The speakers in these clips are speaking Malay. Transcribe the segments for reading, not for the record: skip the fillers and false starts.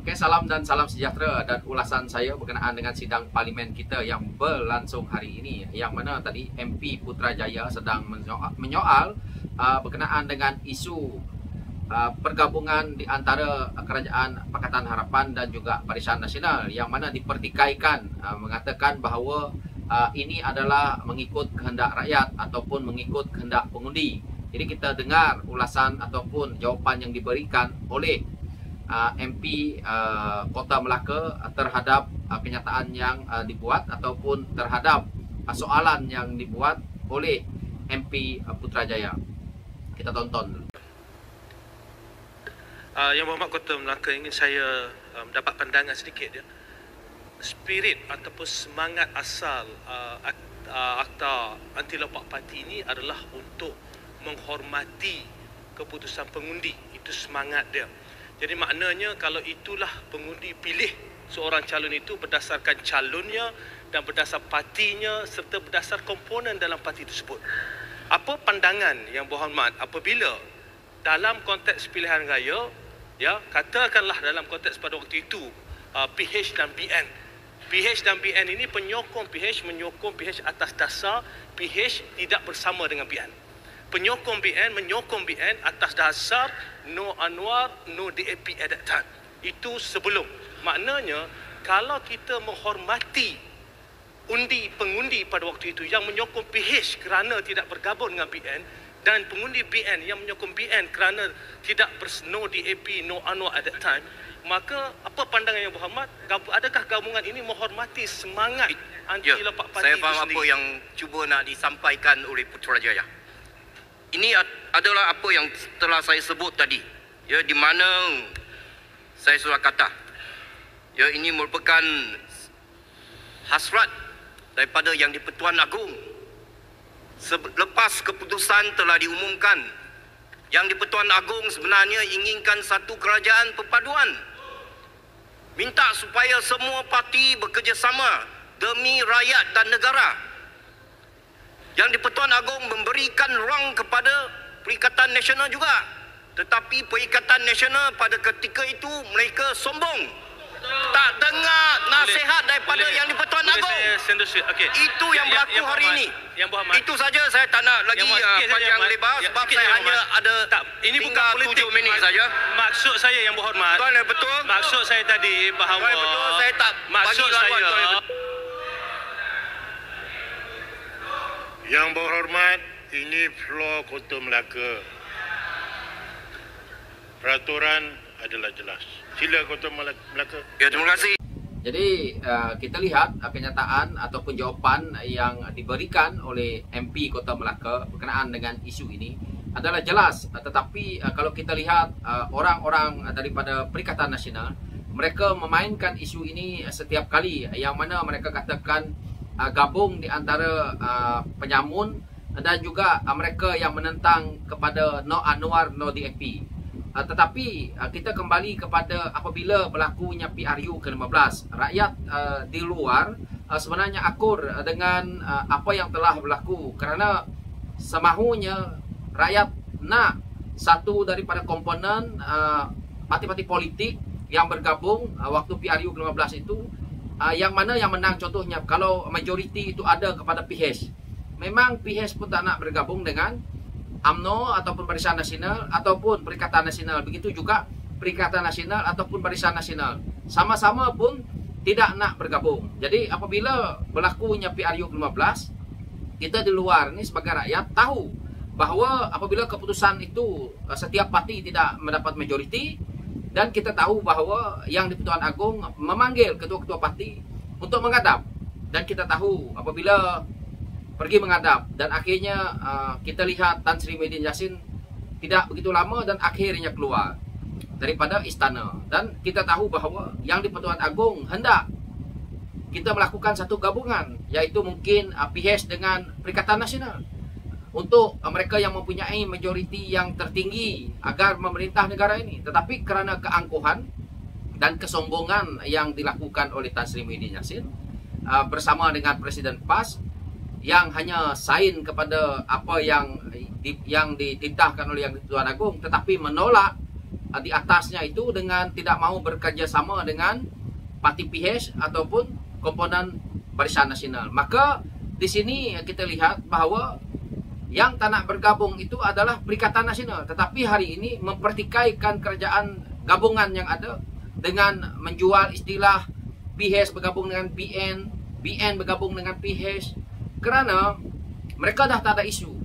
Okey, salam dan salam sejahtera, dan ulasan saya berkenaan dengan sidang parlimen kita yang berlangsung hari ini, yang mana tadi MP Putrajaya sedang menyoal berkenaan dengan isu pergabungan di antara Kerajaan Pakatan Harapan dan juga Barisan Nasional, yang mana dipertikaikan mengatakan bahawa ini adalah mengikut kehendak rakyat ataupun mengikut kehendak pengundi. Jadi kita dengar ulasan ataupun jawapan yang diberikan oleh MP Kota Melaka terhadap kenyataan yang dibuat ataupun terhadap soalan yang dibuat oleh MP Putrajaya. Kita tonton dulu. Yang Berhormat Kota Melaka, ingin saya mendapat pandangan sedikit ya. Spirit ataupun semangat asal Akta Anti Lopak Parti ini adalah untuk menghormati keputusan pengundi. Itu semangat dia. Jadi maknanya kalau itulah pengundi pilih seorang calon itu berdasarkan calonnya dan berdasar partinya serta berdasar komponen dalam parti tersebut. Apa pandangan Yang Berhormat apabila dalam konteks pilihan raya, ya, katakanlah dalam konteks pada waktu itu PH dan BN. PH dan BN ini penyokong PH menyokong PH atas dasar PH tidak bersama dengan BN. Penyokong BN menyokong BN atas dasar no Anwar, no DAP at that time. Itu sebelum. Maknanya kalau kita menghormati pengundi pada waktu itu yang menyokong PH kerana tidak bergabung dengan BN, dan pengundi BN yang menyokong BN kerana tidak no DAP, no Anwar at that time, maka apa pandangan Yang Berhormat? Adakah gabungan ini menghormati semangat anti lopak parti? Saya faham apa yang cuba nak disampaikan oleh Putrajaya. Ini adalah apa yang telah saya sebut tadi, ya, di mana saya sudah kata, ya, ini merupakan hasrat daripada Yang di-Pertuan Agong. Lepas keputusan telah diumumkan, Yang di-Pertuan Agong sebenarnya inginkan satu kerajaan perpaduan. Minta supaya semua parti bekerjasama demi rakyat dan negara. Yang di-Pertuan Agong memberikan ruang kepada Perikatan Nasional juga. Tetapi Perikatan Nasional pada ketika itu mereka sombong. Tak dengar nasihat daripada Yang di-Pertuan Agong. Okay. Itu yang berlaku hari ini. Yang Berhormat, itu saja, saya tak nak lagi panjang lebar sebab saya hanya ada ini bukan politik 7 minit saja. Maksud saya Yang Berhormat, Tuan, betul? maksud saya tadi bahawa Betul, saya tak maksud bagi laluan, saya Tuan. Yang Berhormat, ini floor Kota Melaka. Peraturan adalah jelas. Sila Kota Melaka. Ya, terima kasih. Jadi kita lihat kenyataan ataupun jawapan yang diberikan oleh MP Kota Melaka berkenaan dengan isu ini adalah jelas. Tetapi kalau kita lihat orang-orang daripada Perikatan Nasional, mereka memainkan isu ini setiap kali, yang mana mereka katakan gabung di antara penyamun dan juga mereka yang menentang kepada no Anwar, no DAP. Tetapi kita kembali kepada apabila berlakunya PRU ke-15, rakyat di luar sebenarnya akur dengan apa yang telah berlaku, kerana semahunya rakyat nak satu daripada komponen parti-parti politik yang bergabung waktu PRU ke-15 itu, yang mana yang menang. Contohnya kalau majoriti itu ada kepada PH, memang PH pun tak nak bergabung dengan UMNO ataupun Barisan Nasional ataupun Perikatan Nasional. Begitu juga Perikatan Nasional ataupun Barisan Nasional sama-sama pun tidak nak bergabung. Jadi apabila berlakunya PRU ke-15, kita di luar ni sebagai rakyat tahu bahawa apabila keputusan itu setiap parti tidak mendapat majoriti, dan kita tahu bahawa Yang di-Pertuan Agong memanggil ketua-ketua parti untuk menghadap, dan kita tahu apabila pergi menghadap dan akhirnya kita lihat Tan Sri Muhyiddin Yassin tidak begitu lama dan akhirnya keluar daripada istana, dan kita tahu bahawa Yang di-Pertuan Agong hendak kita melakukan satu gabungan, iaitu mungkin PH dengan Perikatan Nasional untuk mereka yang mempunyai majoriti yang tertinggi agar memerintah negara ini. Tetapi kerana keangkuhan dan kesombongan yang dilakukan oleh Tan Sri Muhyiddin Yassin bersama dengan Presiden PAS, yang hanya sign kepada apa yang dititahkan oleh Yang di-Pertuan Agong, tetapi menolak di atasnya itu dengan tidak mau bekerja sama dengan parti PH ataupun komponen Barisan Nasional. Maka di sini kita lihat bahawa yang tak nak bergabung itu adalah Perikatan Nasional, tetapi hari ini mempertikaikan kerajaan gabungan yang ada dengan menjual istilah PH bergabung dengan BN, BN bergabung dengan PH, kerana mereka dah tak ada isu.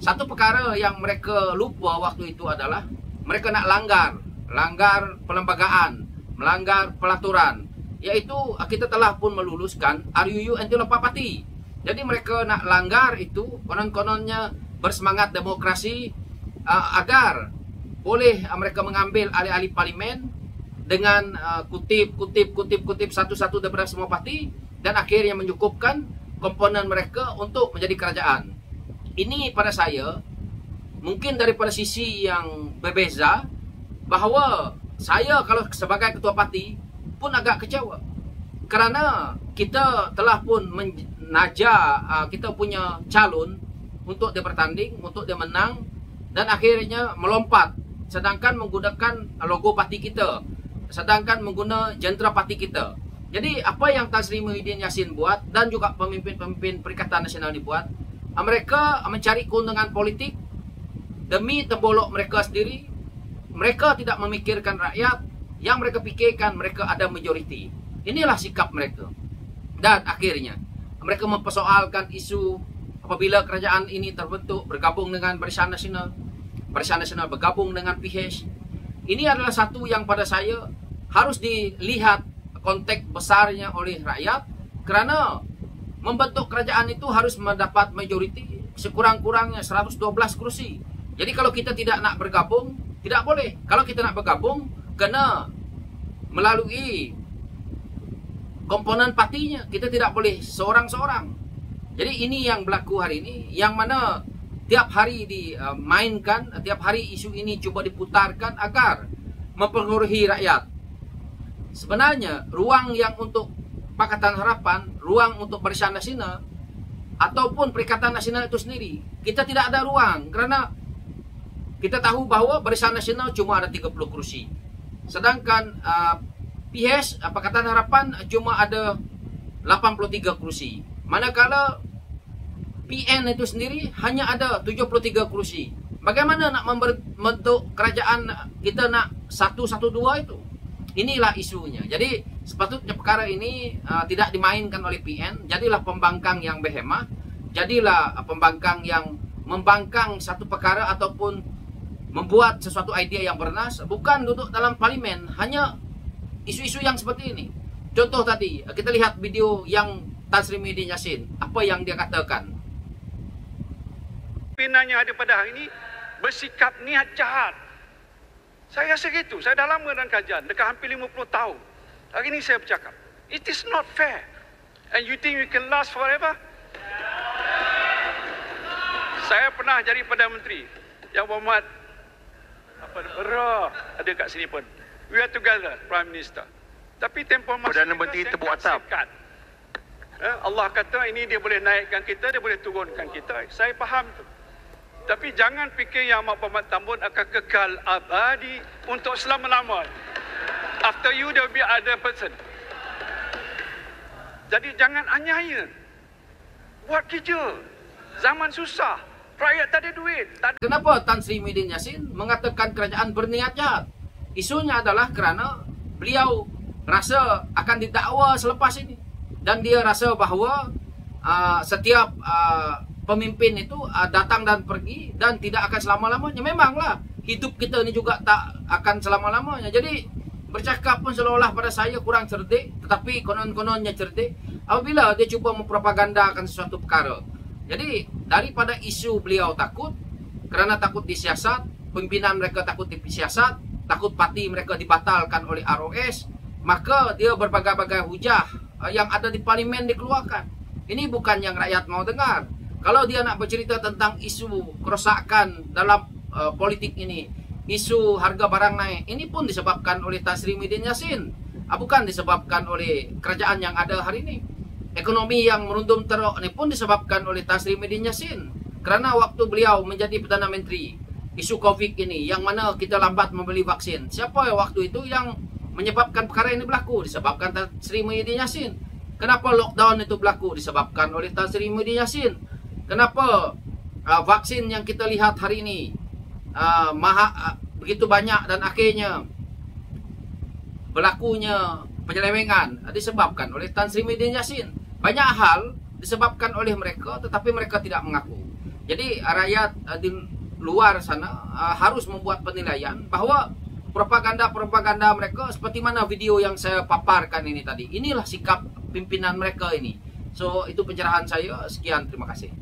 Satu perkara yang mereka lupa waktu itu adalah mereka nak langgar perlembagaan, melanggar pelaturan, iaitu kita telah pun meluluskan RUU anti-lompat parti. Jadi mereka nak langgar itu konon-kononnya bersemangat demokrasi agar boleh mereka mengambil ahli-ahli parlimen dengan kutip satu-satu daripada semua parti dan akhirnya menyukupkan komponen mereka untuk menjadi kerajaan. Ini pada saya mungkin daripada sisi yang berbeza, bahawa saya kalau sebagai ketua parti pun agak kecewa kerana kita telah pun menaja kita punya calon untuk dia bertanding, untuk dia menang, dan akhirnya melompat sedangkan menggunakan logo parti kita, sedangkan menggunakan jentera parti kita. Jadi apa yang Tan Sri Muhyiddin Yassin buat dan juga pemimpin-pemimpin Perikatan Nasional dibuat, mereka mencari keuntungan politik demi terbolok mereka sendiri. Mereka tidak memikirkan rakyat. Yang mereka pikirkan mereka ada majoriti. Inilah sikap mereka. Dan akhirnya mereka mempersoalkan isu apabila kerajaan ini terbentuk bergabung dengan Barisan Nasional, Barisan Nasional bergabung dengan PH. Ini adalah satu yang pada saya harus dilihat konteks besarnya oleh rakyat, kerana membentuk kerajaan itu harus mendapat majoriti sekurang-kurangnya 112 kursi. Jadi kalau kita tidak nak bergabung, tidak boleh. Kalau kita nak bergabung, kena melalui komponen partinya. Kita tidak boleh seorang-seorang. Jadi ini yang berlaku hari ini, yang mana tiap hari dimainkan, tiap hari isu ini cuba diputarkan agar mempengaruhi rakyat. Sebenarnya ruang yang untuk Pakatan Harapan, ruang untuk Barisan Nasional ataupun Perikatan Nasional itu sendiri, kita tidak ada ruang, kerana kita tahu bahawa Barisan Nasional cuma ada 30 kursi. Sedangkan PH, Pakatan Harapan cuma ada 83 kursi. Manakala PN itu sendiri hanya ada 73 kursi. Bagaimana nak membentuk kerajaan kita nak 112 itu? Inilah isunya. Jadi sepatutnya perkara ini tidak dimainkan oleh PN. Jadilah pembangkang yang berhemah. Jadilah pembangkang yang membangkang satu perkara ataupun membuat sesuatu idea yang bernas, bukan duduk dalam parlimen hanya isu-isu yang seperti ini. Contoh tadi, kita lihat video yang Tan Sri Muhyiddin Yassin, apa yang dia katakan. Pimpinannya ada pada hari ini bersikap niat jahat. Saya rasa gitu. Saya dah lama dalam kajian, dekat hampir 50 tahun. Hari ini saya bercakap, it is not fair. And you think you can last forever? Saya pernah jadi Perdana Menteri. Yang berhormat ada kat sini pun. We are together, Prime Minister. Tapi tempoh masa Perdana Menteri tepuk atap. Allah kata ini dia boleh naikkan kita, dia boleh turunkan kita. Saya faham tu. Tapi jangan fikir yang Amat Berhormat Tan Bun akan kekal abadi untuk selama-lamanya. After you, there will be other person. Jadi jangan anyaya. Buat kerja. Zaman susah. Rakyat tak ada duit. Kenapa Tan Sri Muhyiddin Yassin mengatakan kerajaan berniat jahat? Isunya adalah kerana beliau rasa akan didakwa selepas ini. Dan dia rasa bahawa setiap pemimpin itu datang dan pergi dan tidak akan selama-lamanya. Memanglah hidup kita ni juga tak akan selama-lamanya. Jadi bercakap pun seolah-olah pada saya kurang cerdik, tetapi konon-kononnya cerdik apabila dia cuba mempropagandakan sesuatu perkara. Jadi daripada isu beliau takut, kerana takut disiasat, pimpinan mereka takut disiasat, takut parti mereka dibatalkan oleh ROS, maka dia berbagai-bagai hujah yang ada di parlimen dikeluarkan. Ini bukan yang rakyat mau dengar. Kalau dia nak bercerita tentang isu kerosakan dalam politik ini, isu harga barang naik, ini pun disebabkan oleh Tan Sri Muhyiddin Yassin, bukan disebabkan oleh kerajaan yang ada hari ini. Ekonomi yang merundum teruk ini pun disebabkan oleh Tan Sri Muhyiddin Yassin. Kerana waktu beliau menjadi Perdana Menteri, isu COVID ini, yang mana kita lambat membeli vaksin. Siapa yang waktu itu yang menyebabkan perkara ini berlaku? Disebabkan Tan Sri Muhyiddin Yassin. Kenapa lockdown itu berlaku? Disebabkan oleh Tan Sri Muhyiddin Yassin. Kenapa vaksin yang kita lihat hari ini begitu banyak dan akhirnya berlakunya penyelewengan? Disebabkan oleh Tan Sri Muhyiddin Yassin. Banyak hal disebabkan oleh mereka, tetapi mereka tidak mengaku. Jadi rakyat di luar sana harus membuat penilaian bahawa propaganda-propaganda mereka seperti mana video yang saya paparkan ini tadi. Inilah sikap pimpinan mereka ini. So, itu pencerahan saya. Sekian, terima kasih.